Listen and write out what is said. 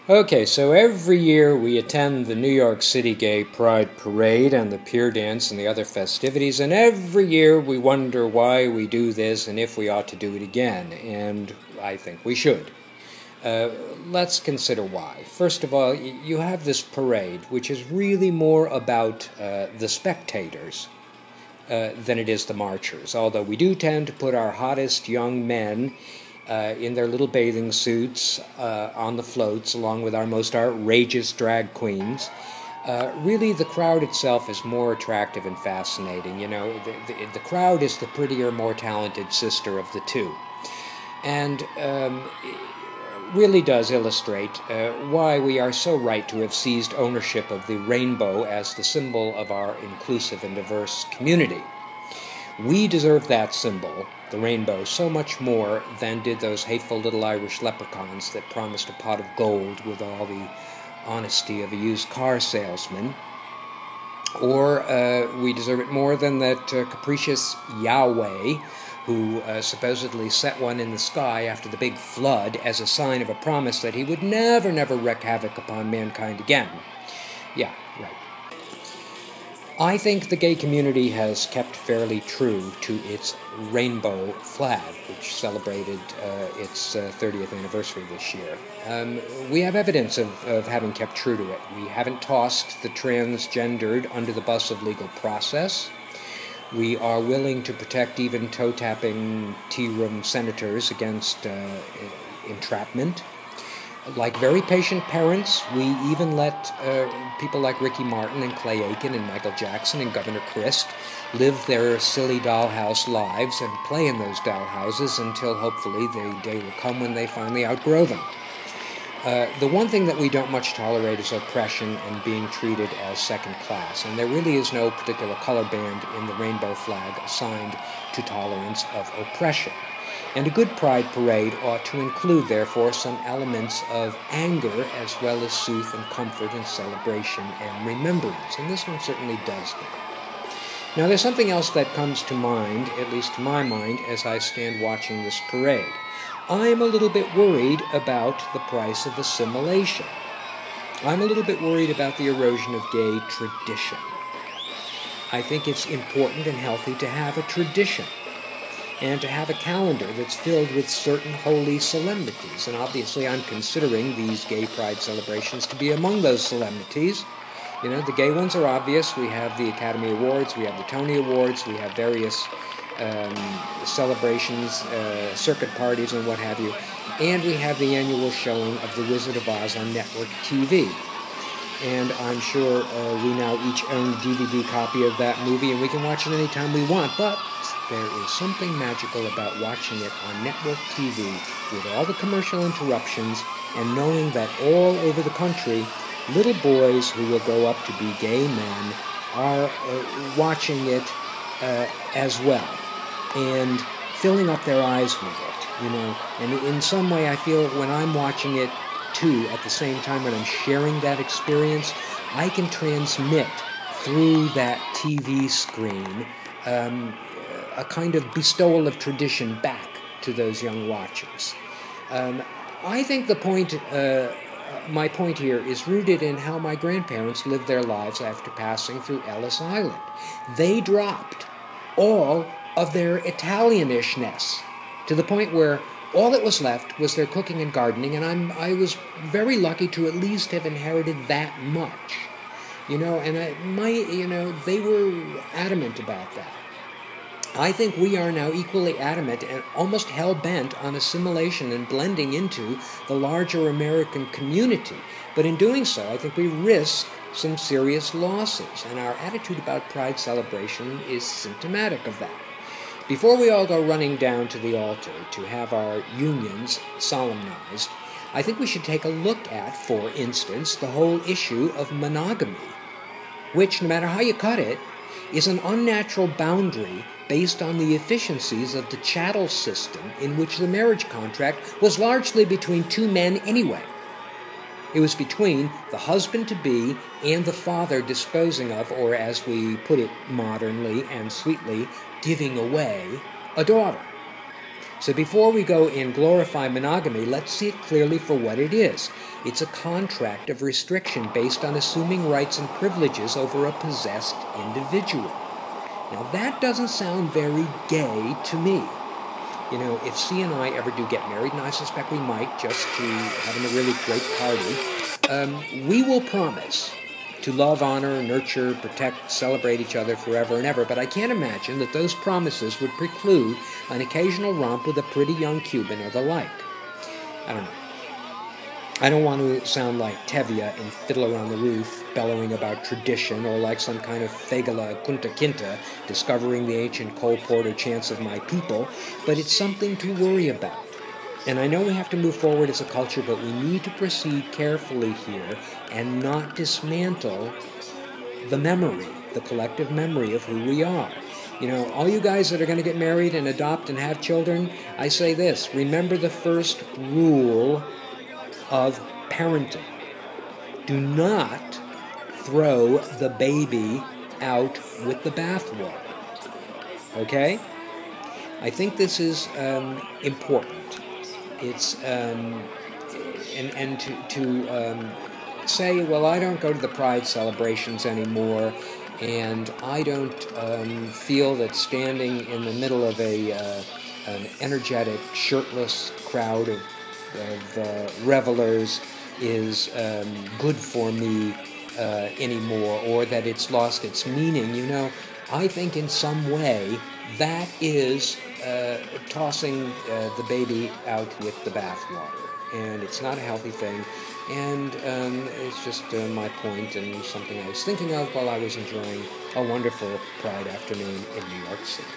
Okay, so every year we attend the New York City Gay Pride Parade and the pier dance and the other festivities, and every year we wonder why we do this and if we ought to do it again, and I think we should. Let's consider why. First of all, you have this parade, which is really more about the spectators than it is the marchers, although we do tend to put our hottest young men in their little bathing suits on the floats, along with our most outrageous drag queens. Really, the crowd itself is more attractive and fascinating. You know, the crowd is the prettier, more talented sister of the two. And it really does illustrate why we are so right to have seized ownership of the rainbow as the symbol of our inclusive and diverse community. We deserve that symbol, the rainbow, so much more than did those hateful little Irish leprechauns that promised a pot of gold with all the honesty of a used car salesman. Or we deserve it more than that capricious Yahweh who supposedly set one in the sky after the big flood as a sign of a promise that he would never wreak havoc upon mankind again. Yeah, right. I think the gay community has kept fairly true to its rainbow flag, which celebrated its 30th anniversary this year. We have evidence of having kept true to it. We haven't tossed the transgendered under the bus of legal process. We are willing to protect even toe-tapping tea-room senators against entrapment. Like very patient parents, we even let people like Ricky Martin and Clay Aiken and Michael Jackson and Governor Christ live their silly dollhouse lives and play in those dollhouses until hopefully the day will come when they finally outgrow them. The one thing that we don't much tolerate is oppression and being treated as second class, and there really is no particular color band in the rainbow flag assigned to tolerance of oppression. And a good pride parade ought to include, therefore, some elements of anger as well as sooth and comfort and celebration and remembrance, and this one certainly does that. Now, there's something else that comes to mind, at least to my mind, as I stand watching this parade. I'm a little bit worried about the price of assimilation. I'm a little bit worried about the erosion of gay tradition. I think it's important and healthy to have a tradition, and to have a calendar that's filled with certain holy solemnities. And obviously I'm considering these gay pride celebrations to be among those solemnities. You know, the gay ones are obvious. We have the Academy Awards, we have the Tony Awards, we have various celebrations, circuit parties and what have you. And we have the annual showing of The Wizard of Oz on network TV. And I'm sure we now each own a DVD copy of that movie, and we can watch it anytime we want. But there is something magical about watching it on network TV with all the commercial interruptions and knowing that all over the country, little boys who will grow up to be gay men are watching it as well and filling up their eyes with it, you know. And in some way I feel when I'm watching it too, at the same time when I'm sharing that experience, I can transmit through that TV screen a kind of bestowal of tradition back to those young watchers. I think my point here is rooted in how my grandparents lived their lives after passing through Ellis Island. They dropped all of their Italianishness to the point where all that was left was their cooking and gardening, and I was very lucky to at least have inherited that much, you know. And they were adamant about that. I think we are now equally adamant and almost hell-bent on assimilation and blending into the larger American community. But in doing so, I think we risk some serious losses, and our attitude about Pride celebration is symptomatic of that. Before we all go running down to the altar to have our unions solemnized, I think we should take a look at, for instance, the whole issue of monogamy, which, no matter how you cut it, is an unnatural boundary based on the efficiencies of the chattel system in which the marriage contract was largely between two men anyway. It was between the husband-to-be and the father disposing of, or as we put it modernly and sweetly, giving away a daughter. So before we go and glorify monogamy, let's see it clearly for what it is. It's a contract of restriction based on assuming rights and privileges over a possessed individual. Now that doesn't sound very gay to me. You know, if C and I ever do get married, and I suspect we might, just to having a really great party, we will promise to love, honor, nurture, protect, celebrate each other forever and ever, but I can't imagine that those promises would preclude an occasional romp with a pretty young Cuban or the like. I don't know. I don't want to sound like Tevye in Fiddler on the Roof, bellowing about tradition, or like some kind of Fegala Kunta Kinte, discovering the ancient Cole Porter chants of my people, but it's something to worry about. And I know we have to move forward as a culture, but we need to proceed carefully here and not dismantle the memory, the collective memory of who we are. You know, all you guys that are going to get married and adopt and have children, I say this: remember the first rule of parenting. Do not throw the baby out with the bathwater. Okay? I think this is important. It's and to say, well, I don't go to the Pride celebrations anymore, and I don't feel that standing in the middle of an energetic, shirtless crowd of revelers is good for me anymore, or that it's lost its meaning. You know, I think in some way that is tossing the baby out with the bathwater, and it's not a healthy thing. And it's just my point, and something I was thinking of while I was enjoying a wonderful Pride afternoon in New York City.